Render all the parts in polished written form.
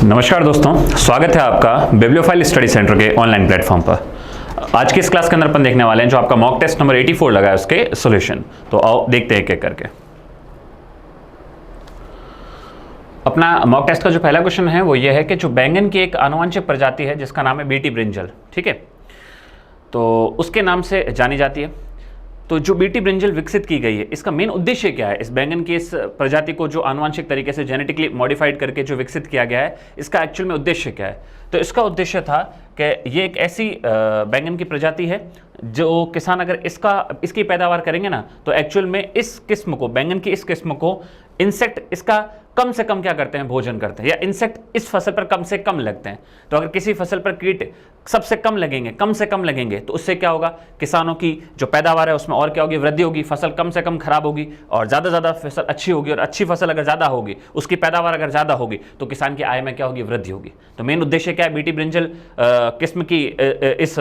नमस्कार दोस्तों, स्वागत है आपका बिब्लियोफाइल स्टडी सेंटर के ऑनलाइन प्लेटफॉर्म पर। आज की इस क्लास के अंदर अपन देखने वाले हैं जो आपका मॉक टेस्ट नंबर 84 लगा है उसके सॉल्यूशन। तो आओ देखते हैं एक एक करके। अपना मॉक टेस्ट का जो पहला क्वेश्चन है वो ये है कि जो बैंगन की एक आनुवंशिक प्रजाति है जिसका नाम है बीटी ब्रिंजल, ठीक है, तो उसके नाम से जानी जाती है। तो जो बीटी ब्रिंजल विकसित की गई है, इसका मेन उद्देश्य क्या है? इस बैंगन की इस प्रजाति को जो आनुवंशिक तरीके से जेनेटिकली मॉडिफाइड करके जो विकसित किया गया है, इसका एक्चुअल में उद्देश्य क्या है? तो इसका उद्देश्य था कि ये एक ऐसी बैंगन की प्रजाति है जो किसान अगर इसकी पैदावार करेंगे ना, तो एक्चुअल में इस किस्म को, बैंगन की इस किस्म को इंसेक्ट इसका कम से कम क्या करते हैं, भोजन करते हैं, या इंसेक्ट इस फसल पर कम से कम लगते हैं। तो अगर किसी फसल पर कीट सबसे कम लगेंगे, कम से कम लगेंगे, तो उससे क्या होगा, किसानों की जो पैदावार है उसमें और क्या होगी, वृद्धि होगी, फसल कम से कम खराब होगी और ज़्यादा फसल अच्छी होगी, और अच्छी फसल अगर ज़्यादा होगी, उसकी पैदावार अगर ज़्यादा होगी, तो किसान की आय में क्या होगी, वृद्धि होगी। तो मेन उद्देश्य क्या है बीटी ब्रिंजल किस्म की इस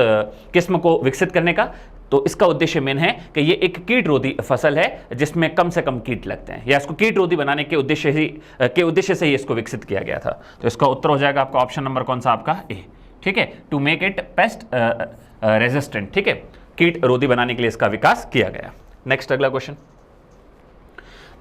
किस्म को विकसित करने का? तो इसका उद्देश्य मेन है कि ये एक कीट रोधी फसल है जिसमें कम से कम कीट लगते हैं, या इसको कीट रोधी बनाने के उद्देश्य से ही इसको विकसित किया गया था। तो इसका उत्तर हो जाएगा आपका ऑप्शन नंबर कौन सा, आपका ए, ठीक है, to make it pest resistant, ठीक है, कीट रोधी बनाने के लिए इसका विकास किया गया। नेक्स्ट अगला क्वेश्चन,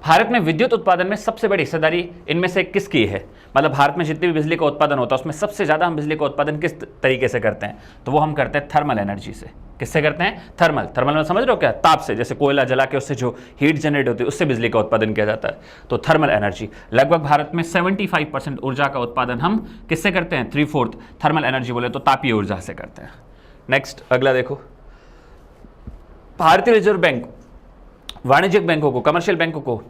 भारत में विद्युत उत्पादन में सबसे बड़ी हिस्सेदारी इनमें से किसकी है? मतलब भारत में जितनी भी बिजली का उत्पादन होता है उसमें सबसे ज्यादा हम बिजली का उत्पादन किस तरीके से करते हैं? तो वो हम करते हैं थर्मल एनर्जी से। किससे करते हैं? थर्मल में समझ रहे हो क्या? ताप से, जैसे कोयला जला के उससे जो हीट जनरेट होती है उससे बिजली का उत्पादन किया जाता है। तो थर्मल एनर्जी, लगभग भारत में 75% ऊर्जा का उत्पादन हम किससे करते हैं? 3/4 थर्मल एनर्जी बोले तो तापीय ऊर्जा से करते हैं। नेक्स्ट अगला देखो, भारतीय रिजर्व बैंक वाणिज्यिक बैंकों को, कमर्शियल बैंकों को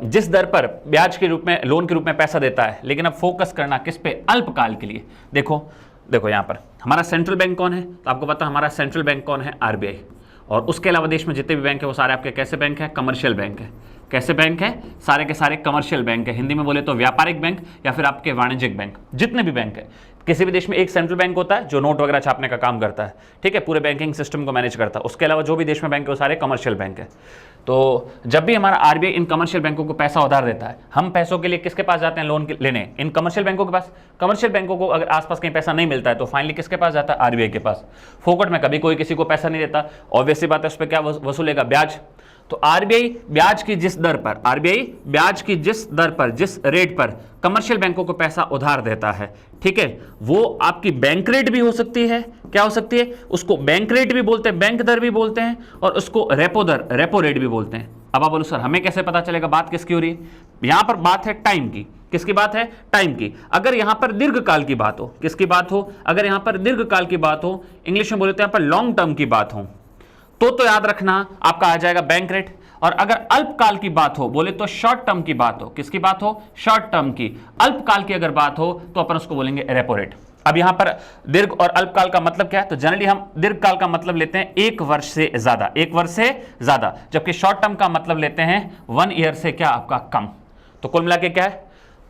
जिस दर पर ब्याज के रूप में, लोन के रूप में पैसा देता है, लेकिन अब फोकस करना किस पे? अल्पकाल के लिए। देखो यहाँ पर हमारा सेंट्रल बैंक कौन है? तो आपको पता है हमारा सेंट्रल बैंक कौन है? आरबीआई। और उसके अलावा देश में जितने भी बैंक है वो सारे आपके कैसे बैंक है? कमर्शियल बैंक है। कैसे बैंक है? सारे के सारे कमर्शियल बैंक है। हिंदी में बोले तो व्यापारिक बैंक या फिर आपके वाणिज्यिक बैंक। जितने भी बैंक है, किसी भी देश में एक सेंट्रल बैंक होता है जो नोट वगैरह छापने का काम करता है, ठीक है, पूरे बैंकिंग सिस्टम को मैनेज करता है। उसके अलावा जो भी देश में बैंक है वो सारे कमर्शियल बैंक है। तो जब भी हमारा आरबीआई इन कमर्शियल बैंकों को पैसा उधार देता है, हम पैसों के लिए किसके पास जाते हैं लोन लेने? इन कमर्शियल बैंकों के पास। कमर्शियल बैंकों को अगर आसपास कहीं पैसा नहीं मिलता है तो फाइनली किसके पास जाता है? आरबीआई के पास। फोकट में कभी कोई किसी को पैसा नहीं देता, ऑब्वियस सी बात है, उस पर क्या वसूलेगा? ब्याज। तो आरबीआई ब्याज की जिस दर पर, जिस रेट पर कमर्शियल बैंकों को पैसा उधार देता है, ठीक है, वो आपकी बैंक रेट भी हो सकती है। क्या हो सकती है? उसको बैंक रेट भी बोलते हैं, बैंक दर भी बोलते हैं, और उसको रेपो रेट भी बोलते हैं। अब आप बोलो सर हमें कैसे पता चलेगा बात किसकी हो रही है? यहां पर बात है टाइम की। किसकी बात है? टाइम की। अगर यहां पर दीर्घकाल की बात हो, किसकी बात हो? अगर यहां पर दीर्घकाल की बात हो, इंग्लिश में बोलते हैं यहां पर लॉन्ग टर्म की बात हो, तो याद रखना आपका आ जाएगा बैंक रेट। और अगर अल्पकाल की बात हो, बोले तो शॉर्ट टर्म की बात हो, किसकी बात हो? शॉर्ट टर्म की। अल्पकाल की अगर बात हो तो अपन उसको बोलेंगे रेपो रेट। अब यहां पर दीर्घ और अल्पकाल का मतलब क्या है? तो जनरली हम दीर्घकाल का मतलब लेते हैं 1 वर्ष से ज्यादा, 1 वर्ष से ज्यादा, जबकि शॉर्ट टर्म का मतलब लेते हैं 1 ईयर से क्या आपका कम। तो कुल मिला के क्या है?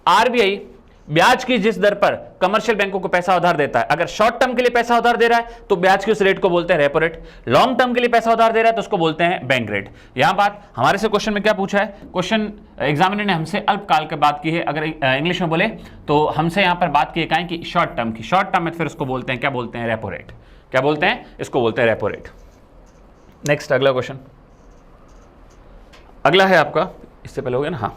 आरबीआई ब्याज की जिस दर पर कमर्शियल बैंकों को पैसा उधार देता है, अगर शॉर्ट टर्म के लिए पैसा उधार दे रहा है तो ब्याज की उस रेट को बोलते हैं रेपो रेट। लॉन्ग टर्म के लिए पैसा उधार दे रहा है तो उसको बोलते हैं बैंक रेट। यहां बात हमारे से क्वेश्चन में क्या पूछा है? क्वेश्चन एग्जामिनर ने हमसे अल्पकाल की बात की है, अगर इंग्लिश में बोले तो हमसे यहां पर बात की है कि शॉर्ट टर्म की। शॉर्ट टर्म में फिर उसको बोलते हैं, क्या बोलते हैं? Repo rate. क्या बोलते हैं? इसको बोलते हैं रेपो रेट। नेक्स्ट अगला क्वेश्चन, अगला है आपका, इससे पहले हो गया ना, हाँ,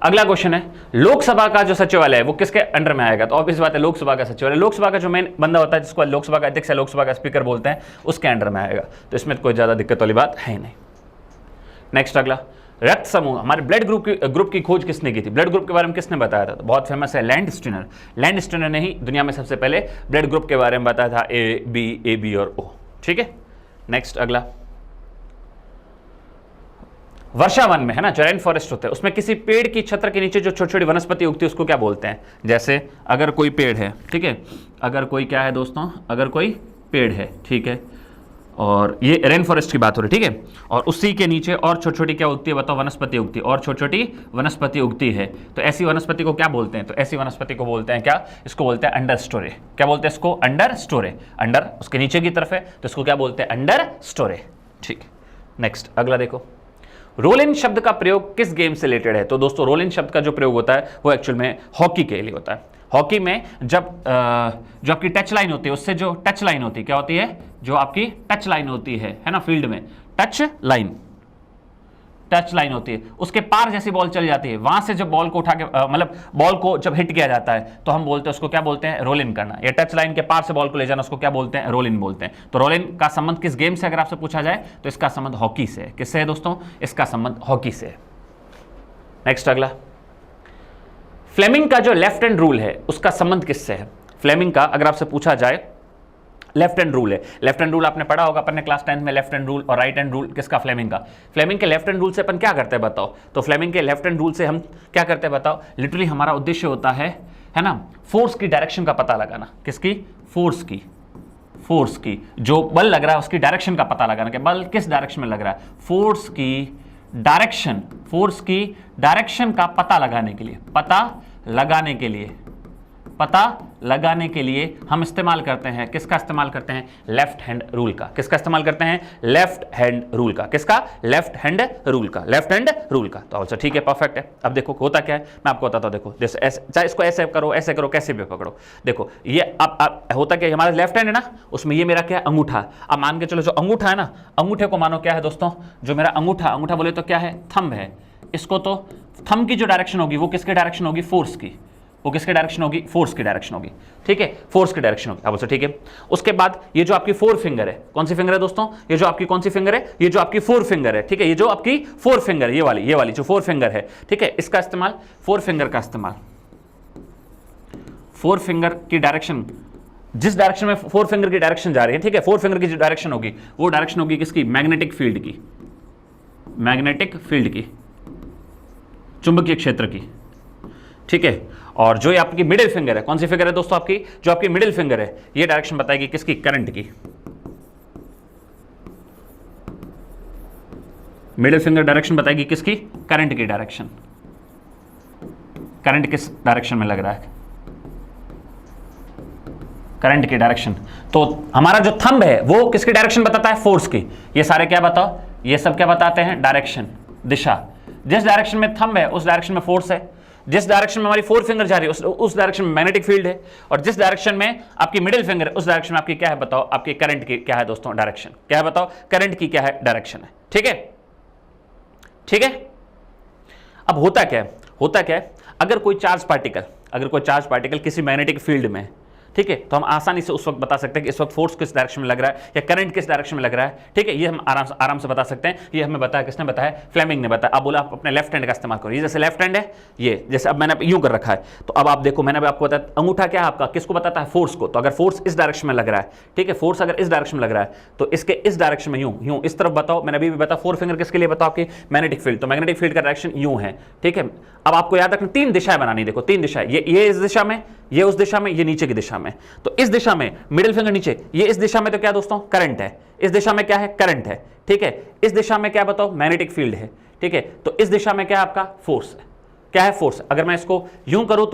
अगला क्वेश्चन है, लोकसभा का जो सचिवालय है वो किसके अंडर में आएगा? तो ऑब्वियस बात है लोकसभा का सचिवालय, लोकसभा का जो मेन बंदा होता है जिसको लोकसभा का अध्यक्ष या लोकसभा का स्पीकर बोलते हैं, उसके अंडर में आएगा। तो इसमें कोई ज्यादा दिक्कत वाली बात है नहीं। नेक्स्ट अगला, रक्त समूह, हमारे ब्लड ग्रुप की खोज किसने की थी? ब्लड ग्रुप के बारे में किसने बताया था? तो बहुत फेमस है लैंडस्टीनर। लैंडस्टीनर ने ही दुनिया में सबसे पहले ब्लड ग्रुप के बारे में बताया था, ए बी और ओ, ठीक है। नेक्स्ट अगला, वर्षा वन में है ना, जो रेन फॉरेस्ट होता है, उसमें किसी पेड़ की छत्र के नीचे जो छोटी छोटी वनस्पति उगती है उसको क्या बोलते हैं? जैसे अगर कोई पेड़ है, ठीक है, अगर कोई क्या है दोस्तों, अगर कोई पेड़ है, ठीक है, और ये रेन फॉरेस्ट की बात हो रही है, ठीक है, और उसी के नीचे और छोटी छोटी क्या उगती है बताओ? वनस्पति उगती है, और छोटी छोटी वनस्पति उगती है। तो ऐसी वनस्पति को क्या बोलते हैं? तो ऐसी वनस्पति को बोलते हैं क्या? इसको बोलते हैं अंडर स्टोरे। क्या बोलते हैं इसको? Under storey. अंडर उसके नीचे की तरफ है तो इसको क्या बोलते हैं? अंडर स्टोरे, ठीक। नेक्स्ट अगला देखो, रोल इन शब्द का प्रयोग किस गेम से रिलेटेड है? तो दोस्तों रोल इन शब्द का जो प्रयोग होता है वो एक्चुअल में हॉकी के लिए होता है। हॉकी में जब जो आपकी टच लाइन होती है, उससे जो टच लाइन होती है, क्या होती है, जो आपकी टच लाइन होती है ना, फील्ड में टच लाइन होती है, उसके पार जैसी बॉल चली जाती है, वहां से जब बॉल को उठा के मतलब बॉल को जब हिट किया जाता है तो हम बोलते हैं उसको क्या बोलते हैं, रोल इन करना। या टच लाइन के पार से बॉल को ले जाना, उसको क्या बोलते हैं, रोल इन बोलते हैं। तो रोल इन का संबंध किस गेम से अगर आपसे पूछा जाए तो इसका संबंध हॉकी से है। किससे है दोस्तों, इसका संबंध हॉकी से है। नेक्स्ट अगला, फ्लेमिंग का जो लेफ्ट हैंड रूल है उसका संबंध किससे है। फ्लेमिंग का अगर आपसे पूछा जाए, लेफ्ट हैंड रूल है, लेफ्ट हैंड रूल आपने पढ़ा होगा अपन ने क्लास 10 में, लेफ्ट हैंड रूल और राइट हैंड रूल किसका, फ्लेमिंग का। फ्लेमिंग के लेफ्ट हैंड रूल से अपन क्या करते हैं बताओ, तो फ्लेमिंग के लेफ्ट हैंड रूल से हम क्या करते हैं बताओ, लिटरली हमारा उद्देश्य होता है ना, फोर्स की डायरेक्शन का पता लगाना। किसकी, फोर्स की जो बल लग रहा है उसकी डायरेक्शन का पता लगाना कि बल किस डायरेक्शन में लग रहा है। फोर्स की डायरेक्शन का पता लगाने के लिए हम इस्तेमाल करते हैं, किसका इस्तेमाल करते हैं, लेफ्ट हैंड रूल का। किसका इस्तेमाल करते हैं, लेफ्ट हैंड रूल का। किसका, लेफ्ट हैंड रूल का। तो अच्छा ठीक है, परफेक्ट है। अब देखो होता क्या है, मैं आपको बताता हूं। देखो जैसे चाहे इसको ऐसे करो, कैसे भी पकड़ो। देखो ये अब होता क्या है, हमारा लेफ्ट हैंड है ना, उसमें ये मेरा क्या है, अंगूठा। अब मान के चलो जो अंगूठा है ना, अंगूठे को मानो क्या है दोस्तों, जो मेरा अंगूठा बोले तो क्या है, थंब है। इसको तो थंब की जो डायरेक्शन होगी वो किसके डायरेक्शन होगी, फोर्स की। वो किसके डायरेक्शन होगी, फोर्स की डायरेक्शन होगी। ठीक है, फोर्स की डायरेक्शन होगी। अब ठीक है, उसके बाद ये जो आपकी फोर फिंगर है, कौन सी फिंगर है दोस्तों, ये जो आपकी कौन सी फिंगर है, ये जो आपकी फोर फिंगर है। ठीक है, ये जो आपकी फोर फिंगर, ये वाली जो फोर फिंगर है, ठीक है, इसका इस्तेमाल, फोर फिंगर की डायरेक्शन, जिस डायरेक्शन में फोर फिंगर की डायरेक्शन जा रही है, ठीक है, फोर फिंगर की जो डायरेक्शन होगी वो डायरेक्शन होगी किसकी, मैग्नेटिक फील्ड की, चुंबकीय क्षेत्र की। ठीक है, और जो ये आपकी मिडिल फिंगर है, कौन सी फिंगर है दोस्तों आपकी, जो आपकी मिडिल फिंगर है, ये डायरेक्शन बताएगी किसकी, करंट की। मिडिल फिंगर डायरेक्शन बताएगी किसकी, करंट की डायरेक्शन। करंट किस डायरेक्शन में लग रहा है, करंट की डायरेक्शन। तो हमारा जो थंब है वो किसकी डायरेक्शन बताता है, फोर्स की। ये सारे क्या बताओ, ये सब क्या बताते हैं, डायरेक्शन, दिशा। जिस डायरेक्शन में थंब है उस डायरेक्शन में फोर्स है, जिस डायरेक्शन में हमारी फोर फिंगर जा रही है उस डायरेक्शन में मैग्नेटिक फील्ड है, और जिस डायरेक्शन में आपकी मिडिल फिंगर है उस डायरेक्शन में आपकी क्या है बताओ, आपकी करंट की क्या है दोस्तों, डायरेक्शन। क्या है बताओ, करंट की क्या है, डायरेक्शन है। ठीक है। अब होता क्या है, अगर कोई चार्ज पार्टिकल किसी मैग्नेटिक फील्ड में, ठीक है, तो हम आसानी से उस वक्त बता सकते हैं कि इस वक्त फोर्स किस डायरेक्शन में लग रहा है या करंट किस डायरेक्शन में लग रहा है। ठीक है, ये हम आराम से बता सकते हैं। ये हमें बताया, किसने बताया, फ्लेमिंग ने बताया। अब बोला आप अपने लेफ्ट हैंड का इस्तेमाल करो। ये जैसे लेफ्ट हैंड है, ये जैसे अब मैंने यूं कर रखा है, तो अब आप देखो, मैंने आपको बताया अंगूठा क्या है आपका, किसको बताता है, फोर्स को। तो अगर फोर्स इस डायरेक्शन में लग रहा है, ठीक है, फोर्स अगर इस डायरेक्शन में लग रहा है तो इसके इस डायरेक्शन में यूं इस तरफ बताओ। मैंने अभी भी बताया फोर फिंगर किसके लिए बताओ, आपकी मैग्नेटिक फील्ड। तो मैग्नेटिक फील्ड का डायरेक्शन यूं है। ठीक है, अब आपको याद रखना, तीन दिशाएं बनानी। देखो तीन दिशाएं, ये इस दिशा में, ये उस दिशा में, ये नीचे की दिशा में। तो इस दिशा में मिडिल फिंगर नीचे, ये इस दिशा में तो क्या दोस्तों, करंट है। इस दिशा में क्या है, करंट है। ठीक है, इस दिशा में क्या बताओ, मैग्नेटिक फील्ड है। ठीक है, तो इस दिशा में क्या है आपका, फोर्स है। क्या है, फोर्स। अगर मैं इसको यूं करूं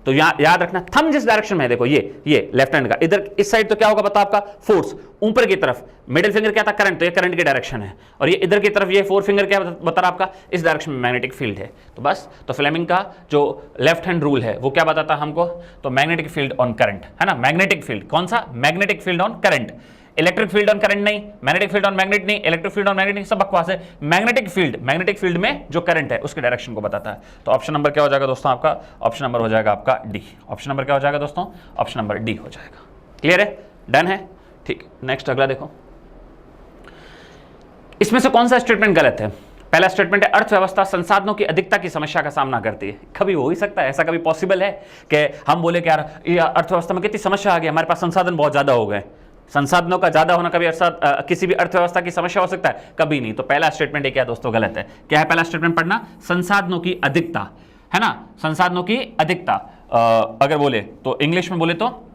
तो याद रखना, थंब जिस डायरेक्शन में है, देखो ये लेफ्ट हैंड का, इधर इस साइड तो क्या होगा बताओ, आपका फोर्स। ऊपर की तरफ मिडिल फिंगर क्या था, करंट, तो ये करंट की डायरेक्शन है। और ये इधर की तरफ ये फोर फिंगर क्या बता रहा आपका, इस डायरेक्शन में मैग्नेटिक फील्ड है। तो बस, तो फ्लेमिंग का जो लेफ्ट हैंड रूल है वो क्या बताता है हमको, तो मैग्नेटिक फील्ड ऑन करंट, है ना। मैग्नेटिक फील्ड कौन सा, magnetic field on current. Electric field on current नहीं, मैग्नेटिक फील्ड ऑन मैग्नेट नहीं, इलेक्ट्रिक फील्ड ऑन मैग्नेट नहीं, सब बकवास है। मैग्नेटिक फील्ड में जो करंट है उसके डायरेक्शन को बताता है। तो ऑप्शन नंबर क्या हो जाएगा दोस्तों आपका, ऑप्शन नंबर हो जाएगा आपका डी। ऑप्शन नंबर क्या हो जाएगा दोस्तों, ऑप्शन नंबर डी हो जाएगा। क्लियर है, डन है, ठीक। नेक्स्ट अगला देखो, इसमें से कौन सा स्टेटमेंट गलत है। पहला स्टेटमेंट है, अर्थव्यवस्था संसाधनों की अधिकता की समस्या का सामना करती है। कभी हो ही सकता है, ऐसा कभी पॉसिबल है कि हम बोले कि यार अर्थव्यवस्था में कितनी समस्या आ गई, हमारे पास संसाधन बहुत ज्यादा हो गए। संसाधनों का ज्यादा होना कभी किसी भी अर्थव्यवस्था की समस्या हो सकता है, कभी नहीं। तो पहला स्टेटमेंट क्या दोस्तों, गलत है। क्या है पहला स्टेटमेंट, पढ़ना, संसाधनों की अधिकता, है ना, संसाधनों की अधिकता। अगर बोले तो इंग्लिश में बोले तो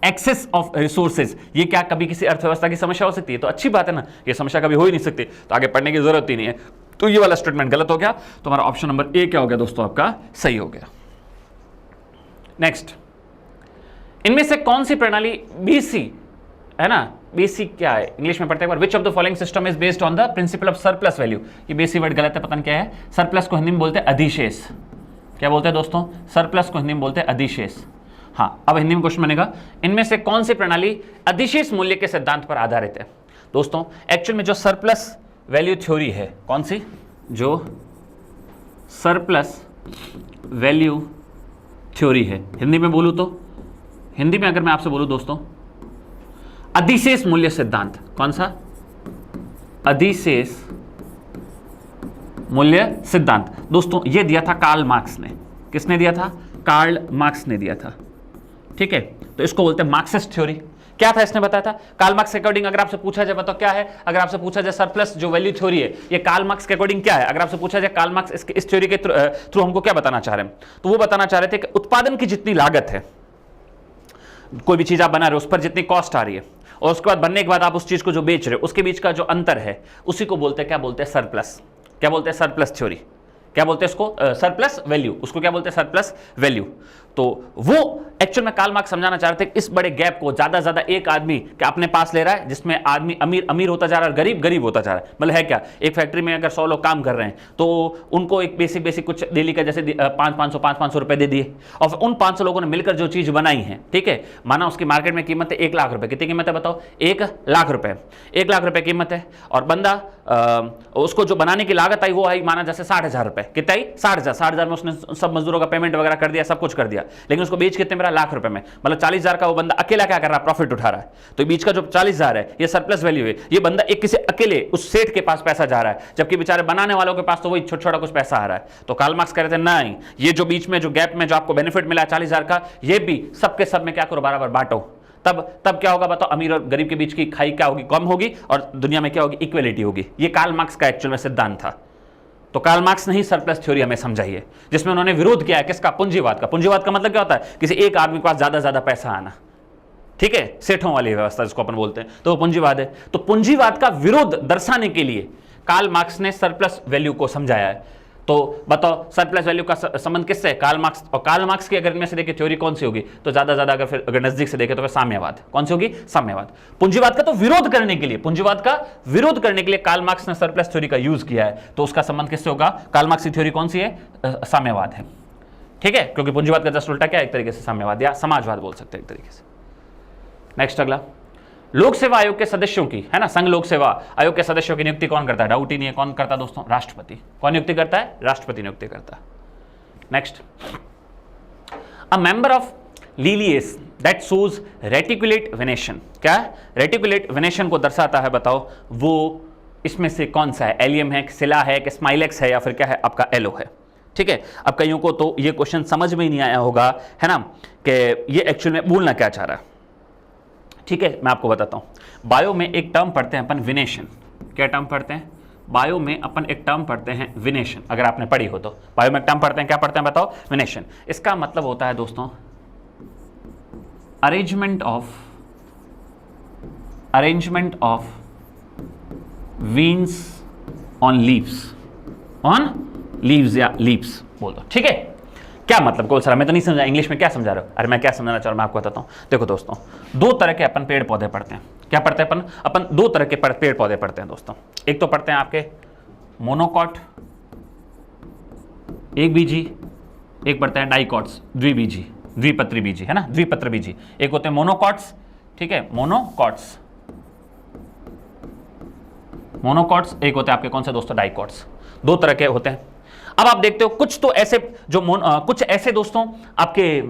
एक्सेस ऑफ रिसोर्सेज, ये क्या कभी किसी अर्थव्यवस्था की समस्या हो सकती है? तो अच्छी बात है ना, ये समस्या कभी हो ही नहीं सकती, तो आगे पढ़ने की जरूरत ही नहीं है। तो ये वाला स्टेटमेंट गलत हो गया। तो हमारा ऑप्शन नंबर ए क्या हो गया दोस्तों, आपका सही हो गया। नेक्स्ट, इनमें से कौन सी प्रणाली बीसी, है ना, बीसी क्या है, इंग्लिश में पढ़ते हैं, which of the following system is based on the principle of surplus value. ये बेसी वर्ड गलत है, पता नहीं क्या है। सरप्लस को हिंदी में बोलते हैं अधिशेष। क्या बोलते हैं दोस्तों, सरप्लस को हिंदी में बोलते हैं अधिशेष। हाँ, अब हिंदी में क्वेश्चन बनेगा, इनमें से कौन सी प्रणाली अधिशेष मूल्य के सिद्धांत पर आधारित है। दोस्तों एक्चुअल में जो सरप्लस वैल्यू थ्योरी है, कौन सी, जो सरप्लस वैल्यू थ्योरी है, हिंदी में बोलूं तो, हिंदी में अगर मैं आपसे बोलूं दोस्तों, अधिशेष मूल्य सिद्धांत, कौन सा, अधिशेष मूल्य सिद्धांत। दोस्तों ये दिया था कार्ल मार्क्स ने, किसने दिया था, कार्ल मार्क्स ने दिया था, ठीक है। तो इसको बोलते हैं मार्क्सिस्ट थ्योरी। क्या था इसने बताया था, कार्ल मार्क्स के अकॉर्डिंग अगर आपसे पूछा जाए बताओ क्या है, अगर आपसे पूछा जाए सरप्लस जो वैल्यू थ्योरी है ये कार्ल मार्क्स के अकॉर्डिंग क्या है, अगर आपसे पूछा जाए कार्ल मार्क्स इस थ्योरी के थ्रू हमको क्या बताना चाह रहे हैं, तो वो बताना चाह रहे थे कि उत्पादन की जितनी लागत है, कोई भी चीज आप बना रहे हो उस पर जितनी कॉस्ट आ रही है, और उसके बाद बनने के बाद आप उस चीज को जो बेच रहे हो उसके बीच का जो अंतर है, उसी को बोलते हैं, क्या बोलते हैं, सरप्लस। क्या बोलते हैं, सरप्लस थ्योरी। क्या बोलते हैं इसको, सरप्लस वैल्यू, उसको क्या बोलते हैं, सरप्लस वैल्यू। तो वो एक्चुअल में कार्ल मार्क्स समझाना चाह रहे थे, इस बड़े गैप को ज्यादा ज्यादा एक आदमी क्या अपने पास ले रहा है, जिसमें आदमी अमीर अमीर होता जा रहा है, गरीब गरीब होता जा रहा है। मतलब है क्या, एक फैक्ट्री में अगर 100 लोग काम कर रहे हैं तो उनको एक बेसिक कुछ डेली का जैसे 500 रुपए दे दिए, और उन 500 लोगों ने मिलकर जो चीज बनाई है, ठीक है, माना उसकी मार्केट में कीमत है 1 लाख रुपए, कितनी कीमत है बताओ, 1 लाख रुपए, 1 लाख रुपए कीमत है, और बंदा उसको जो बनाने की लागत आई वो आई माना जैसे 60,000 रुपए, कितना आई, 60,000 में उसने सब मजदूरों का पेमेंट वगैरह कर दिया, सब कुछ कर दिया, लेकिन उसको बेच कितने मेरा, लाख रुपए में, मतलब 40,000 का वो बंदा अकेला क्या कर रहा है, प्रॉफिट उठा रहा है। तो बीच का जो 40,000 है ये सरप्लस वैल्यू है, ये बंदा एक किसी अकेले उस सेठ के पास पैसा जा रहा है, जबकि बेचारे बनाने वालों के पास तो वही छोटा छोटा कुछ पैसा आ रहा है। तो कार्ल मार्क्स कह रहे थे नहीं, ये जो बीच में जो गैप में जो आपको बेनिफिट मिला 40,000 का, ये भी सबके सब में क्या करो, बराबर बांटो, तब क्या होगा बताओ, अमीर और गरीब के बीच की खाई क्या होगी, कम होगी, और दुनिया में क्या होगी, इक्वलिटी होगी। ये कार्ल मार्क्स का एक्चुअल में सिद्धांत था। तो कार्ल मार्क्स ने ही सरप्लस थ्योरी हमें समझाई है, जिसमें उन्होंने विरोध किया है किसका, पूंजीवाद का। पूंजीवाद का मतलब क्या होता है, किसी एक आदमी के पास ज्यादा पैसा आना, ठीक है, सेठों वाली व्यवस्था जिसको अपन बोलते हैं, तो वो पूंजीवाद है। तो पूंजीवाद का विरोध दर्शाने के लिए कार्ल मार्क्स ने सरप्लस वैल्यू को समझाया है। तो बताओ सरप्लस वैल्यू का संबंध किससे है, कार्ल मार्क्स। और कार्ल मार्क्स की अगर इनमें से देखिए थ्योरी कौन सी होगी, तो ज्यादा अगर नजदीक से देखें तो फिर साम्यवाद। कौन सी होगी, साम्यवाद। पूंजीवाद का तो विरोध करने के लिए, पूंजीवाद का विरोध करने के लिए कार्ल मार्क्स ने सरप्लस थ्योरी का यूज किया है, तो उसका संबंध किससे होगा, कार्ल मार्क्स की थ्योरी कौन सी है, साम्यवाद है, ठीक है, क्योंकि पूंजीवाद का जस्ट उल्टा क्या है, एक तरीके से साम्यवाद या समाजवाद बोल सकते हैं एक तरीके से। नेक्स्ट अगला, लोक सेवा आयोग के सदस्यों की, है ना, संघ लोक सेवा आयोग के सदस्यों की नियुक्ति कौन करता है, डाउट ही नहीं है, कौन करता है दोस्तों, राष्ट्रपति। कौन नियुक्ति करता है, राष्ट्रपति नियुक्ति करता है। Next, a member of Liliaceae that shows reticulate venation, क्या है, रेटिकुलेट वेनेशन को दर्शाता है, बताओ वो इसमें से कौन सा है, एलियम है, सिला है, कि स्माइलेक्स है, या फिर क्या है आपका एलो है, ठीक है। अब कईयों को तो ये क्वेश्चन समझ में ही नहीं आया होगा, है ना, कि ये एक्चुअल में बोलना क्या चाह रहा है, ठीक है, मैं आपको बताता हूं। बायो में एक टर्म पढ़ते हैं अपन, विनेशन। क्या टर्म पढ़ते हैं, बायो में अपन एक टर्म पढ़ते हैं, विनेशन। अगर आपने पढ़ी हो तो बायो में एक टर्म पढ़ते हैं, क्या पढ़ते हैं बताओ, विनेशन। इसका मतलब होता है दोस्तों arrangement of veins on leaves या लीव्स बोल दो, ठीक है। क्या मतलब कौन सा, मैं तो नहीं समझा, इंग्लिश में क्या समझा रहे हो, अरे मैं क्या समझाना चाह रहा हूं मैं आपको बताता हूं। देखो दोस्तों, दो तरह के अपन पेड़ पौधे पढ़ते हैं। क्या पढ़ते हैं अपन दो तरह के पेड़ पौधे पढ़ते हैं दोस्तों। एक तो पढ़ते हैं आपके मोनोकॉट, एक बीजी, एक पढ़ते हैं डाइकॉट्स, द्विबीजी, द्विपत्री बीजी, है ना, द्विपत्र बीजी। एक होते हैं मोनोकॉट्स, ठीक है, मोनोकॉट्स, एक होते हैं आपके कौन से दोस्तों, डाइकॉट्स। दो तरह के होते हैं। अब आप देखते हो कुछ तो ऐसे कुछ ऐसे दोस्तों आपके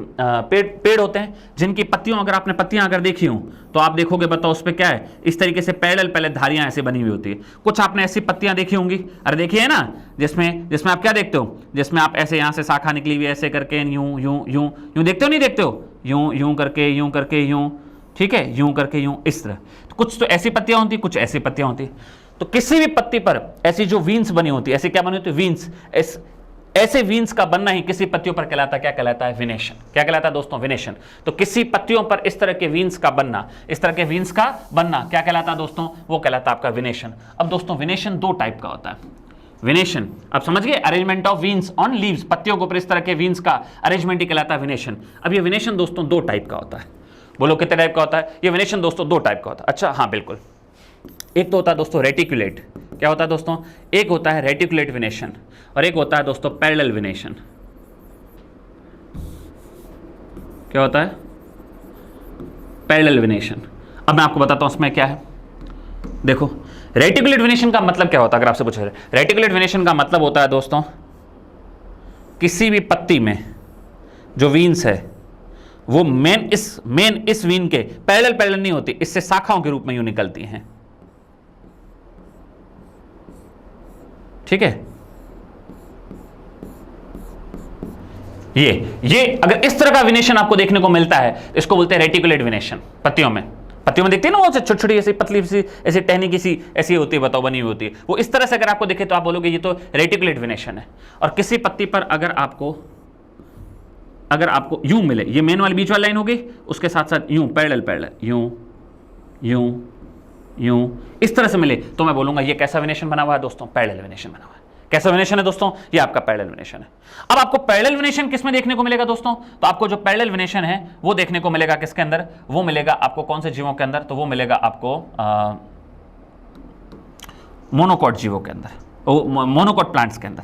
पेड़ होते हैं जिनकी पत्तियों, अगर आपने पत्तियां अगर देखी हो तो आप देखोगे, बताओ उस पे क्या है, इस तरीके से पैरेलल पहले धारियां ऐसे बनी हुई होती है। कुछ आपने ऐसी पत्तियां देखी होंगी, अरे देखिए ना, जिसमें आप क्या देखते हो, जिसमें आप ऐसे यहां से शाखा निकली हुई ऐसे करके यूं यूं यूं यूं देखते हो, नहीं देखते हो, यूं यूं करके यूं, ठीक है, यूं करके यूं, इस तरह। कुछ तो ऐसी पत्तियां होती, कुछ ऐसी पत्तियां होती। तो किसी भी पत्ती पर ऐसी जो वीन्स बनी होती है, ऐसी क्या बनी होती है, वीन्स, ऐसे वीन्स का बनना ही किसी पत्तियों पर कहलाता है, क्या कहलाता है, विनेशन। क्या कहलाता है दोस्तों, विनेशन। तो किसी पत्तियों पर इस तरह के वीन्स का बनना, क्या कहलाता है दोस्तों, वो कहलाता है आपका विनेशन। अब दोस्तों विनेशन दो टाइप का होता है। विनेशन अब समझ गए, arrangement of veins on leaves, पत्तियों के ऊपर इस तरह के वीन्स का अरेंजमेंट ही कहलाता है विनेशन। अब ये विनेशन दोस्तों दो टाइप का होता है। बोलो कितने टाइप का होता है ये विनेशन दोस्तों, दो टाइप का होता है। अच्छा हाँ बिल्कुल, एक तो होता है दोस्तों रेटिकुलेट। क्या होता है दोस्तों, एक होता है रेटिकुलेट विनेशन और एक होता है दोस्तों पैरेलल विनेशन। क्या होता है? Parallel venation. अब मैं आपको बताता हूं उसमें क्या है। देखो, रेटिकुलेट वेनेशन का मतलब क्या होता है? अगर आपसे पूछा जाए, रेटिकुलेट वेनेशन का मतलब होता है दोस्तों, किसी भी पत्ती में जो वीन्स है वो मेन इस वीन के पैरेलल नहीं होती, इससे शाखाओं के रूप में यूं निकलती हैं। ठीक है, ये अगर इस तरह का वेनेशन आपको देखने को मिलता है, इसको बोलते हैं रेटिकुलेट वेनेशन। पत्तियों में देखते हैं ना, वो छोटी छोटी ऐसी पतली सी ऐसी टहनी की सी ऐसी होती है, बताओ, बनी हुई होती है। वो इस तरह से अगर आपको दिखे तो आप बोलोगे ये तो रेटिकुलेट वेनेशन है। और किसी पत्ती पर अगर आपको यूं मिले, ये मेन वाली बीच वाली लाइन होगी, उसके साथ साथ यूं पैरेलल यूं इस तरह से मिले, तो मैं बोलूंगा ये कैसा वेनेशन बना हुआ है दोस्तों? पैरेलल वेनेशन बना हुआ है। कैसा वेनेशन है दोस्तों? ये आपका पैरेलल वेनेशन है। अब आपको पैरेलल वेनेशन किस में देखने को मिलेगा दोस्तों? तो आपको जो पैरेलल वेनेशन है वो देखने को मिलेगा किसके अंदर? वो मिलेगा आपको कौन से जीवों के अंदर? तो वो मिलेगा आपको मोनोकॉट जीवों के अंदर, मोनोकॉट प्लांट्स के अंदर।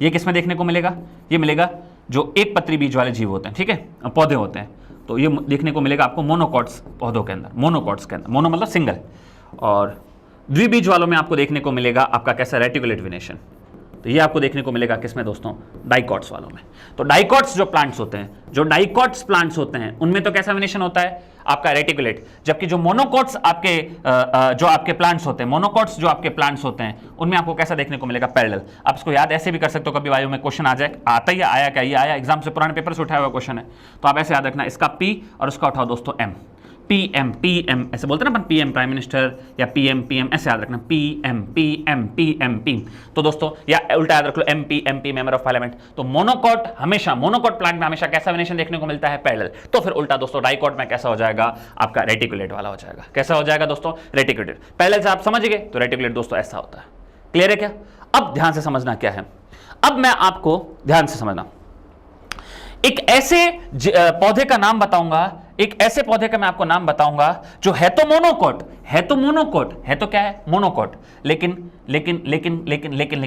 ये किस में देखने को मिलेगा? ये मिलेगा जो एक पत्री बीज वाले जीव होते हैं, ठीक है, पौधे होते हैं, तो ये देखने को मिलेगा आपको मोनोकॉट्स पौधों के अंदर, मोनोकॉट्स के अंदर। मोनो मतलब सिंगल, और द्विबीज वालों में आपको देखने को मिलेगा आपका कैसा? Reticulate venation. तो ये आपको देखने को मिलेगा किसमें दोस्तों? डाइकॉट्स वालों में। तो डाइकॉट्स जो प्लांट्स होते हैं, जो डाइकॉट्स प्लांट्स होते हैं, उनमें तो कैसा वेनेशन होता है? आपका रेटिकुलेट। जबकि जो मोनोकॉट्स जो आपके प्लांट्स होते हैं, मोनोकॉट्स जो आपके प्लांट्स होते हैं, उनमें आपको कैसा देखने को मिलेगा? पैरेलल। आप इसको याद ऐसे भी कर सकते हो, कभी वायु में क्वेश्चन आ जाए, आता ही आया क्या? ये आया एग्जाम से, पुराने पेपर से उठाया हुआ क्वेश्चन है, तो आप ऐसे याद रखना, इसका पी और उसका उठाओ दोस्तों एम। पीएम ऐसे बोलते हैं ना अपन, पीएम प्राइम मिनिस्टर, या पीएम ऐसे याद रखना, पीएम। तो दोस्तों, या उल्टा याद रख लो, एमपी मेंबर ऑफ पार्लियामेंट। तो मोनोकॉट प्लांट में हमेशा कैसा वेनेशन देखने को मिलता है? पैरेलल। तो फिर उल्टा दोस्तों, डाइकॉट में कैसा हो जाएगा? आपका रेटिकुलेट वाला हो जाएगा। कैसा हो जाएगा दोस्तों? रेटिकुलेट। पैरेलल से आप समझ गए, तो रेटिकुलेट दोस्तों ऐसा होता है। क्लियर है क्या? अब ध्यान से समझना क्या है। अब मैं आपको ध्यान से समझना, एक ऐसे पौधे का नाम बताऊंगा, एक ऐसे पौधे का मैं आपको नाम बताऊंगा जो है तो मोनोकॉट, है तो क्या है? मोनोकॉट, लेकिन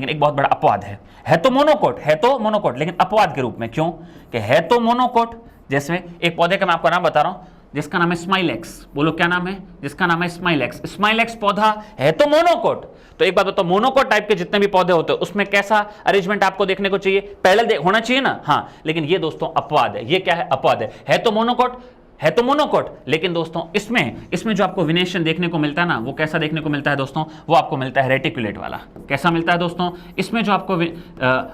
एक बहुत बड़ा अपवाद है तो मोनोकॉट लेकिन अपवाद के रूप में। क्यों? कि है तो मोनोकॉट, जैसे एक पौधे का मैं आपको नाम बता रहा हूं जिसका नाम है स्माइलेक्स। बोलो क्या नाम है? जिसका नाम है स्माइलेक्स पौधा है तो मोनोकॉट। तो एक बात बताओ, मोनोकॉट टाइप के जितने भी पौधे होते हैं उसमें कैसा अरेंजमेंट आपको देखने को चाहिए? पैरेलल होना चाहिए ना? हाँ, लेकिन ये दोस्तों अपवाद है। ये क्या है? अपवाद है तो मोनोकॉट, लेकिन दोस्तों इसमें जो आपको वेनेशन देखने को मिलता है ना, वो कैसा देखने को मिलता है दोस्तों? वो आपको मिलता है रेटिकुलेट वाला। कैसा मिलता है दोस्तों? इसमें जो आपको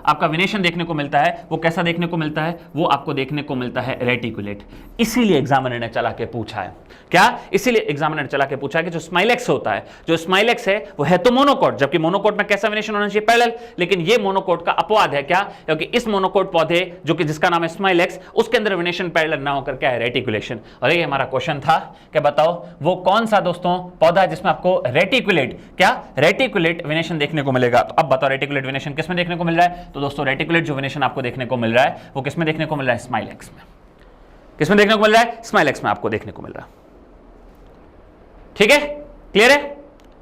आपका वेनेशन देखने को मिलता है, वो कैसा देखने को मिलता है? वो आपको देखने को मिलता है रेटिकुलेट। इसीलिए एग्जामिनर ने चला के पूछा है क्या? इसीलिए एग्जामिनर ने चला के पूछा है कि जो स्माइलेक्स होता है, जो स्माइलेक्स है वो है तो मोनोकॉट, जबकि मोनोकॉट में कैसा वेनेशन होना चाहिए? पैरेलल, लेकिन ये मोनोकॉट का अपवाद है। क्या? क्योंकि इस मोनोकॉट पौधे जो कि जिसका नाम है स्माइलेक्स, उसके अंदर वेनेशन पैरेलल ना होकर क्या है? रेटिकुलेशन। और ये हमारा क्वेश्चन था कि बताओ वो कौन सा दोस्तों पौधा है जिसमें आपको रेटिकुलेट वेनेशन देखने को मिलेगा। तो अब बताओ रेटिकुलेट वेनेशन किसमें देखने को मिल रहा है? तो दोस्तों रेटिकुलेट जो वेनेशन आपको देखने को मिल रहा है वो किसमें देखने को मिल रहा है? स्माइलेक्स में। किसमें देखने को मिल रहा है? स्माइलेक्स में आपको देखने को मिल रहा है। ठीक है, क्लियर है,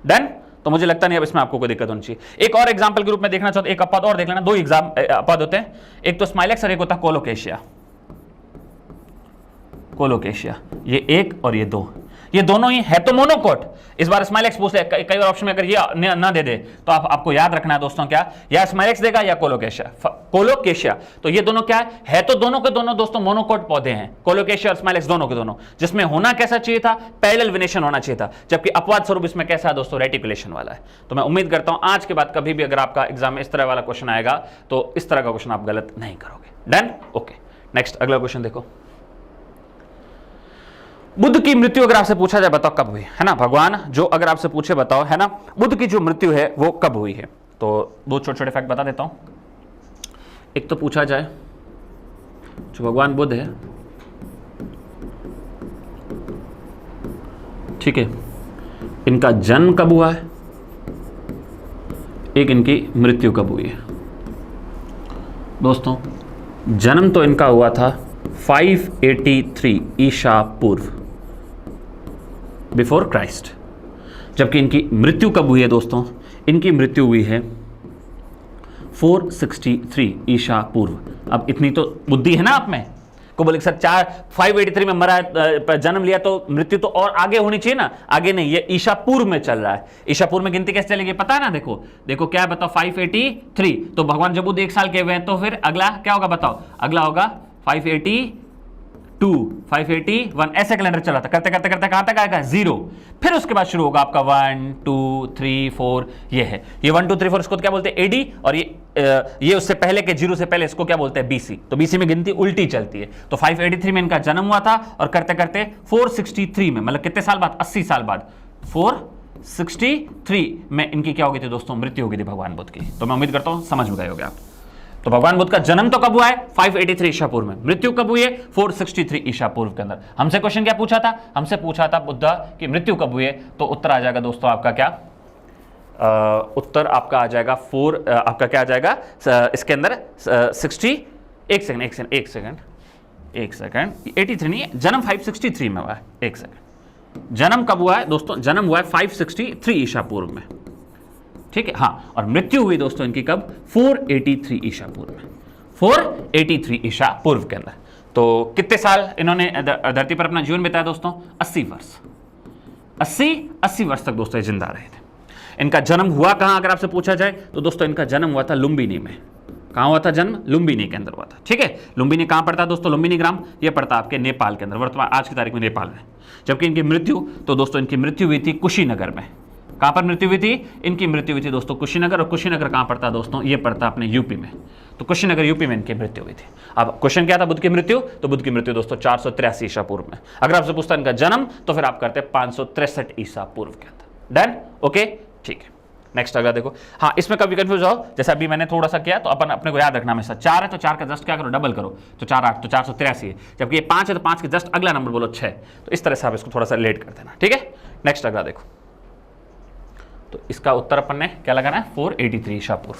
डन। तो मुझे लगता नहीं अब इसमें आपको कोई दिक्कत होनी चाहिए। एक और एग्जांपल के रूप में देखना चाहते, एक अपवाद और देख लेना। दो अपवाद होते हैं, एक तो स्माइलेक्स और एक होता है कोलोकेशिया। ये एक और ये दो, ये दोनों ही है तो मोनोकॉट। इस बार स्माइलेक्स पूछ ले, कई बार ऑप्शन में अगर ये ना दे दे तो आपको याद रखना है दोस्तों, क्या या स्माइलेक्स देगा या कोलोकेशिया। तो ये दोनों क्या है तो दोनों के दोनों दोस्तों मोनोकॉट पौधे हैं, कोलोकेशिया और स्माइलेक्स दोनों के दोनों, जिसमें होना कैसा चाहिए था? पैरेलल वेनेशन होना चाहिए था, जबकि अपवाद स्वरूप इसमें कैसा है दोस्तों? रेटिकुलेशन वाला है। तो मैं उम्मीद करता हूं आज के बाद कभी भी अगर आपका एग्जाम में इस तरह वाला क्वेश्चन आएगा तो इस तरह का क्वेश्चन आप गलत नहीं करोगे। Done, okay. नेक्स्ट अगला क्वेश्चन देखो। बुद्ध की मृत्यु अगर आपसे पूछा जाए बताओ कब हुई, है ना? भगवान जो अगर आपसे पूछे बताओ, है ना, बुद्ध की जो मृत्यु है वो कब हुई है? तो दो छोटे छोटे फैक्ट बता देता हूं। एक तो पूछा जाए जो भगवान बुद्ध है, ठीक है, इनका जन्म कब हुआ है, एक इनकी मृत्यु कब हुई है। दोस्तों जन्म तो इनका हुआ था 583 ईसा पूर्व, बिफोर क्राइस्ट, जबकि इनकी मृत्यु कब हुई है दोस्तों? इनकी मृत्यु हुई है 463 ईसा पूर्व। अब इतनी तो बुद्धि है ना आप में, को बोले सर 583 में मरा जन्म लिया तो मृत्यु तो और आगे होनी चाहिए ना, आगे नहीं, ये ईसा पूर्व में चल रहा है। ईसा पूर्व में गिनती कैसे चलेगी पता है ना, देखो देखो क्या है बताओ, 583 तो भगवान जब बुद्ध 1 साल के हुए हैं तो फिर अगला क्या होगा बताओ, अगला होगा 582 581, ऐसे कैलेंडर चला था, करते करते करते कहां तक आएगा 0, फिर उसके बाद शुरू होगा आपका 1 2 3 4, ये है ये 1 2 3 4, इसको क्या बोलते हैं एडी, और ये उससे पहले के 0 से पहले इसको क्या बोलते हैं बीसी। तो बीसी में गिनती उल्टी चलती है। तो 583 में इनका जन्म हुआ था और करते करते 463 में, मतलब कितने साल बाद, 80 साल बाद 463 में इनकी क्या हो गई थी दोस्तों, मृत्यु हो गई थी भगवान बुद्ध की। तो मैं उम्मीद करता हूं समझ में गए होंगे आप। तो भगवान बुद्ध का जन्म तो कब हुआ है 583 ईसा पूर्व में, मृत्यु कब हुई है 463 ईसा पूर्व के अंदर। हमसे क्वेश्चन क्या पूछा था, हमसे पूछा था बुद्ध की मृत्यु कब हुई है, तो उत्तर आ जाएगा दोस्तों आपका क्या, उत्तर आपका आ जाएगा 4, आपका क्या आ जाएगा इसके अंदर 60, एक सेकंड 83 नहीं है, जन्म 563 में हुआ है, एक सेकंड, जन्म कब हुआ है दोस्तों, जन्म हुआ है 563 ईसा पूर्व में, ठीक है हाँ, और मृत्यु हुई दोस्तों इनकी कब 483 ईसा पूर्व में, 483 ईसा पूर्व के अंदर। तो कितने साल इन्होंने धरती पर अपना जीवन बिताया दोस्तों, 80 वर्ष, 80 वर्ष तक दोस्तों जिंदा रहे थे। इनका जन्म हुआ कहां अगर आपसे पूछा जाए तो दोस्तों इनका जन्म हुआ था लुम्बिनी में। कहां हुआ था जन्म, लुम्बिनी के अंदर हुआ था, ठीक है। लुम्बिनी कहां पड़ता है दोस्तों, लुम्बिनी ग्राम ये पड़ता है आपके नेपाल के अंदर, वर्तमान आज की तारीख में नेपाल में। जबकि इनकी मृत्यु तो दोस्तों इनकी मृत्यु हुई थी कुशीनगर में। कहां पर मृत्यु हुई थी, इनकी मृत्यु हुई थी दोस्तों कुशीनगर, और कुशीनगर कहां पड़ता है दोस्तों, ये पड़ता अपने यूपी में। तो कुशीनगर यूपी में इनकी मृत्यु हुई थी। अब क्वेश्चन क्या था बुद्ध की मृत्यु, तो बुद्ध की मृत्यु दोस्तों 483 ईसा पूर्व में। अगर आपसे पूछता इनका जन्म तो फिर आप करते 563 ईसा पूर्व के अंदर। डन, ओके ठीक है। नेक्स्ट अगला देखो, हाँ इसमें कभी कंफ्यूज हो, जैसे अभी मैंने थोड़ा सा किया, तो अपन अपने को याद रखना हमेशा 4 है तो 4 का जस्ट क्या करो, डबल करो, तो 4 8 तो 483 है। जबकि ये 5 है तो 5 के जस्ट अगला नंबर बोलो 6। तो इस तरह से आप इसको थोड़ा सा रिलेट कर देना, ठीक है। नेक्स्ट अगला देखो, तो इसका उत्तर अपन ने क्या लगाना है 483 ईसा पूर्व।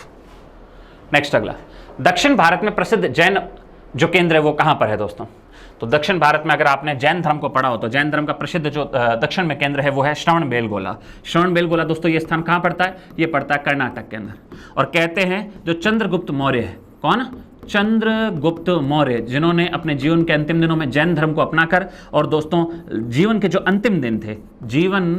नेक्स्ट अगला, दक्षिण भारत में प्रसिद्ध जैन जो केंद्र है वो कहां पर है दोस्तों। तो दक्षिण भारत में अगर आपने जैन धर्म को पढ़ा हो तो जैन धर्म का प्रसिद्ध जो दक्षिण में केंद्र है वो है श्रवणबेलगोला। श्रवणबेलगोला दोस्तों ये स्थान कहां पड़ता है, ये पड़ता है कर्नाटक के अंदर। और कहते हैं जो चंद्रगुप्त मौर्य है, कौन, चंद्रगुप्त मौर्य, जिन्होंने अपने जीवन के अंतिम दिनों में जैन धर्म को अपनाकर, और दोस्तों जीवन के जो अंतिम दिन थे, जीवन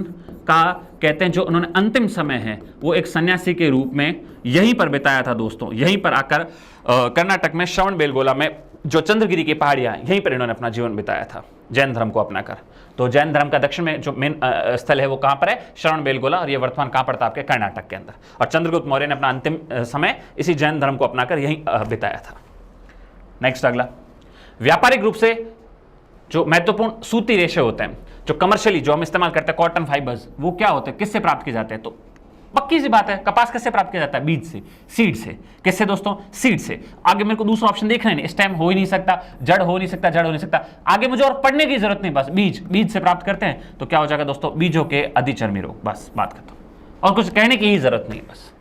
का कहते हैं जो उन्होंने अंतिम समय है वो एक सन्यासी के रूप में यहीं पर बिताया था दोस्तों। यहीं पर आकर कर्नाटक में श्रवणबेलगोला में जो चंद्रगिरी की पहाड़ियां, यहीं पर इन्होंने अपना जीवन बिताया था जैन धर्म को अपनाकर। तो जैन धर्म का दक्षिण में जो मेन स्थल है वो कहां पर है, श्रवणबेलगोला, और ये वर्तमान कहां पड़ता है आपके कर्नाटक के अंदर। और चंद्रगुप्त मौर्य ने अपना अंतिम समय इसी जैन धर्म को अपनाकर यहीं बिताया था। नेक्स्ट अगला, व्यापारिक रूप से जो महत्वपूर्ण सूती रेशे होते हैं, जो कमर्शियली जो हम इस्तेमाल करते हैं कॉटन फाइबर्स, वो क्या होते हैं, किससे प्राप्त किए जाते हैं, तो पक्की सी बात है कपास किससे प्राप्त किया जाता है, बीज से, सीड से। किससे दोस्तों, सीड से। आगे मेरे को दूसरा ऑप्शन देखना ही नहीं, स्टेम हो ही नहीं सकता, जड़ हो नहीं सकता, जड़ हो नहीं सकता, आगे मुझे और पढ़ने की जरूरत नहीं, बस बीज से प्राप्त करते हैं। तो क्या हो जाएगा दोस्तों, बीजों के अधिचर्मी रोग, बस बात खत्म, और कुछ कहने की ही जरूरत नहीं, बस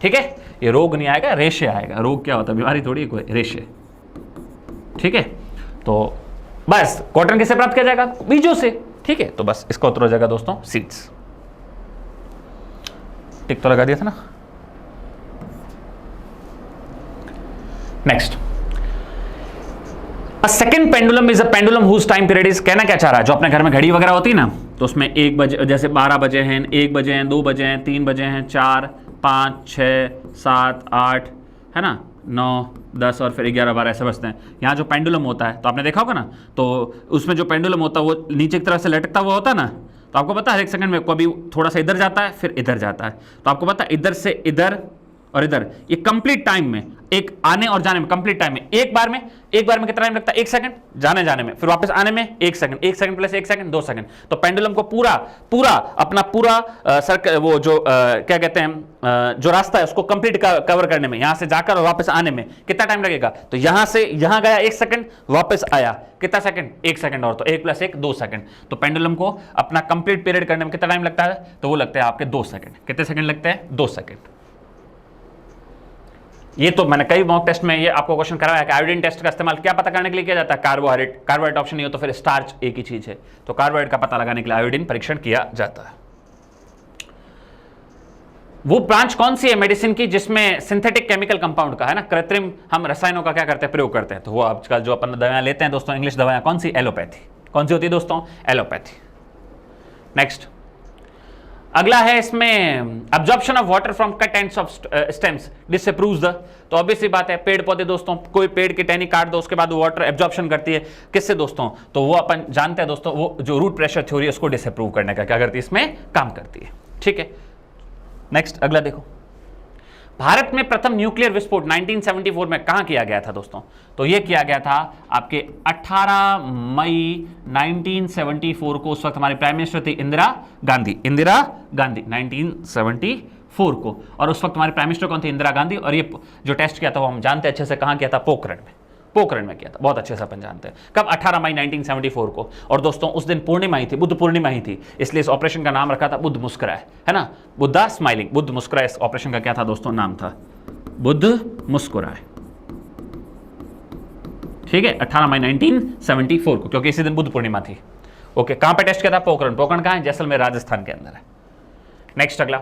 ठीक है। ये रोग नहीं आएगा, रेशे आएगा। रोग क्या होता है, बीमारी थोड़ी कोई, रेशे, ठीक है। तो बस कॉटन किससे प्राप्त किया जाएगा, बीजों से, ठीक है। तो बस इसका उत्तर हो जाएगा दोस्तों सीड्स। टिक तो लगा दिया था ना। Next, a second pendulum is a pendulum whose time period is, कहना क्या चाह रहा है, जो अपने घर में घड़ी वगैरह होती है ना, तो उसमें 1 बजे, जैसे 12 बजे हैं, 1 बजे हैं, 2 बजे हैं, 3 बजे हैं, 4 5 6 7 8 है ना, 9 10 और फिर 11 12 ऐसे बजते हैं। यहाँ जो पेंडुलम होता है तो आपने देखा होगा ना, तो उसमें जो पेंडुलम होता है वो नीचे की तरफ से लटकता हुआ होता है ना, तो आपको पता है हर एक सेकंड में कभी थोड़ा सा इधर जाता है फिर इधर जाता है। तो आपको पता है इधर से इधर और इधर, ये कंप्लीट टाइम में, एक आने और जाने में, कंप्लीट टाइम में, एक बार में कितना टाइम लगता है, 1 सेकंड जाने में, फिर वापस आने में 1 second, 1 second plus 1 second 2 second. तो पेंडुलम को पूरा अपना सर्कल, वो जो क्या कहते हैं जो रास्ता है उसको कंप्लीट कवर करने में, यहां से जाकर और वापस आने में कितना टाइम लगेगा, तो यहां से यहां गया 1 सेकंड, वापस आया कितना सेकंड, 1 सेकंड, और तो 1 + 1 2 सेकंड। तो पेंडुलम को अपना कंप्लीट पीरियड करने में कितना टाइम लगता है, तो वो लगता है आपके 2 सेकंड। कितने सेकंड लगते हैं, 2 सेकंड। ये तो मैंने कई मॉक टेस्ट में ये आपको क्वेश्चन कराया कि आयोडीन टेस्ट का इस्तेमाल क्या पता करने के लिए किया जाता है, कार्बोहाइड्रेट ऑप्शन नहीं हो तो फिर स्टार्च एक ही चीज है, तो कार्बोहाइड्रेट का पता लगाने के लिए आयोडीन परीक्षण किया जाता है। वो ब्रांच कौन सी है मेडिसिन की जिसमें सिंथेटिक केमिकल कंपाउंड का है ना, कृत्रिम हम रसायनों का क्या करते हैं, प्रयोग करते हैं। तो वो आजकल जो अपन दवाएं लेते हैं दोस्तों, इंग्लिश दवाएं कौन सी, एलोपैथी। कौन सी होती है दोस्तों, एलोपैथी। नेक्स्ट अगला है इसमें absorption of water from cut ends of stems disapproves the. तो ऑब्वियसली बात है, पेड़ पौधे दोस्तों, कोई पेड़ की टहनी काट दो उसके बाद वो वाटर एब्जॉर्प्शन करती है, किससे दोस्तों, तो वो अपन जानते हैं दोस्तों, वो जो रूट प्रेशर थ्योरी है उसको डिसअप्रूव करने का क्या करती है, इसमें काम करती है। ठीक है, नेक्स्ट अगला देखो, भारत में प्रथम न्यूक्लियर विस्फोट 1974 में कहां किया गया था दोस्तों, तो यह किया गया था आपके 18 मई 1974 को। उस वक्त हमारे प्राइम मिनिस्टर थी इंदिरा गांधी 1974 को, और उस वक्त हमारे प्राइम मिनिस्टर कौन थे, इंदिरा गांधी। और ये जो टेस्ट किया था वो हम जानते हैं अच्छे से, कहां किया था, पोखरण में किया था, बहुत अच्छे से अपन जानते हैं। कब, 18 मई 1974 को। और दोस्तों उस दिन पूर्णिमा ही थी, बुद्ध पूर्णिमा ही थी, इसलिए इस ऑपरेशन का नाम रखा था बुद्ध मुस्कुराए, है ना, बुद्धा स्माइलिंग, बुद्ध मुस्कुराए इस ऑपरेशन का क्या था दोस्तों, नाम था, बुद्ध मुस्कुराए। ठीक है, 18 मई 1974 को, क्योंकि इसी दिन बुद्ध पूर्णिमा थी। ओके, कहां पे टेस्ट किया था, पोखरण कहां है, जैसलमेर राजस्थान के अंदर है। नेक्स्ट अगला,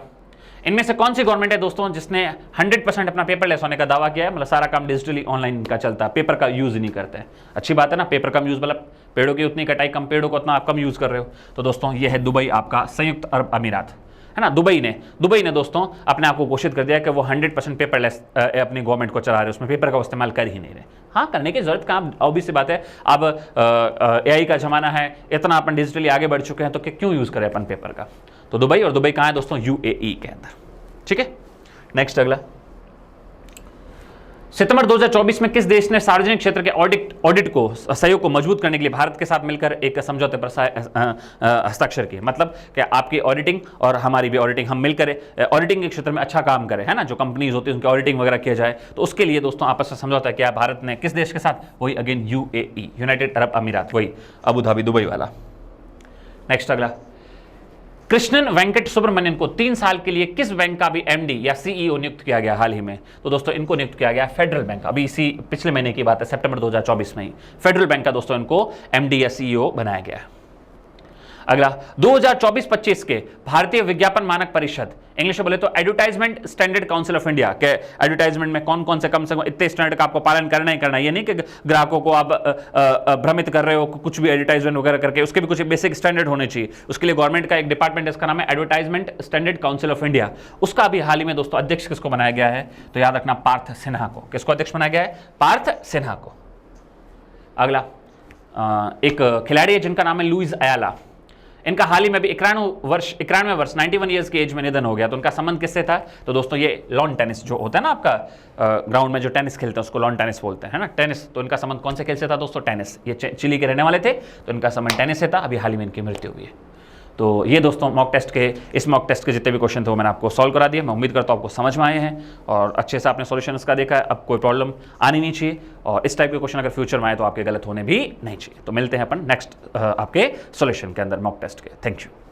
इनमें से कौन सी गवर्नमेंट है दोस्तों जिसने 100% अपना पेपरलेस होने का दावा किया है, मतलब सारा काम डिजिटली ऑनलाइन का चलता है, पेपर का यूज ही नहीं करते हैं। अच्छी बात है ना, पेपर कम यूज, मतलब पेड़ों की उतनी कटाई कम, पेड़ों को उतना आप कम यूज कर रहे हो। तो दोस्तों ये है दुबई, आपका संयुक्त अरब अमीरात, है ना। दुबई ने दोस्तों अपने आप को घोषित कर दिया कि वो 100% पेपरलेस अपनी गवर्नमेंट को चला रहे, उसमें पेपर का इस्तेमाल कर ही नहीं रहे। हाँ, करने की जरूरत कहाँ, ऑब्वियस बात है, अब AI का जमाना है, इतना अपन डिजिटली आगे बढ़ चुके हैं, तो क्यों यूज करें अपन पेपर का। तो दुबई, और दुबई कहाँ है दोस्तों, UAE के अंदर। ठीक है, नेक्स्ट अगला, सितंबर 2024 में किस देश ने सार्वजनिक क्षेत्र के ऑडिट को, सहयोग को मजबूत करने के लिए भारत के साथ मिलकर एक समझौते पर हस्ताक्षर किए। मतलब कि आपकी ऑडिटिंग और हमारी भी ऑडिटिंग, हम मिलकर ऑडिटिंग के क्षेत्र में अच्छा काम करें, है ना, जो कंपनीज होती है उनकी ऑडिटिंग वगैरह किया जाए। तो उसके लिए दोस्तों आपस में समझौता किया भारत ने, किस देश के साथ, वही अगेन UAE, यूनाइटेड अरब अमीरात, वही अबू धाबी, दुबई वाला। नेक्स्ट अगला, कृष्णन वेंकट सुब्रमण्यन को 3 साल के लिए किस बैंक का भी MD या CEO नियुक्त किया गया हाल ही में, तो दोस्तों इनको नियुक्त किया गया फेडरल बैंक, अभी इसी पिछले महीने की बात है, सितंबर 2024 में ही फेडरल बैंक का दोस्तों इनको MD या CEO बनाया गया है। अगला, 2024-25 के भारतीय विज्ञापन मानक परिषद, इंग्लिश में बोले तो advertisement standard council of India के, एडवर्टाइजमेंट में कौन कौन से कम इतने स्टैंडर्ड का आपको पालन करना ही करना है। ये नहीं कि ग्राहकों को आप भ्रमित कर रहे हो कुछ भी एडवर्टाइजमेंट वगैरह करके, उसके भी कुछ बेसिक स्टैंडर्ड होने चाहिए। उसके लिए गवर्नमेंट का एक डिपार्टमेंट है, इसका नाम है advertisement standard council of India. उसका भी हाल ही में दोस्तों अध्यक्ष किसको बनाया गया है, तो याद रखना पार्थ सिन्हा को। किसको अध्यक्ष बनाया गया है, पार्थ सिन्हा को। अगला, एक खिलाड़ी है जिनका नाम है लुइस अयाला, इनका हाल ही में भी 91 वर्ष 91 ईयर्स की एज में निधन हो गया। तो उनका संबंध किससे था, तो दोस्तों ये लॉन टेनिस जो होता है ना आपका, ग्राउंड में जो टेनिस खेलते हैं उसको लॉन टेनिस बोलते हैं, है ना, टेनिस। तो इनका संबंध कौन से खेल से था दोस्तों, टेनिस। ये चिली के रहने वाले थे, तो इनका संबंध टेनिस से था। अभी हाल ही में इनकी मृत्यु हुई है। तो ये दोस्तों इस मॉक टेस्ट के जितने भी क्वेश्चन थे वो मैंने आपको सॉल्व करा दिए। मैं उम्मीद करता हूँ आपको समझ में आए हैं और अच्छे से आपने सॉल्यूशन इसका देखा है। अब कोई प्रॉब्लम आनी नहीं चाहिए, और इस टाइप के क्वेश्चन अगर फ्यूचर में आए तो आपके गलत होने भी नहीं चाहिए। तो मिलते हैं अपन नेक्स्ट आपके सॉल्यूशन के अंदर मॉक टेस्ट के। Thank you.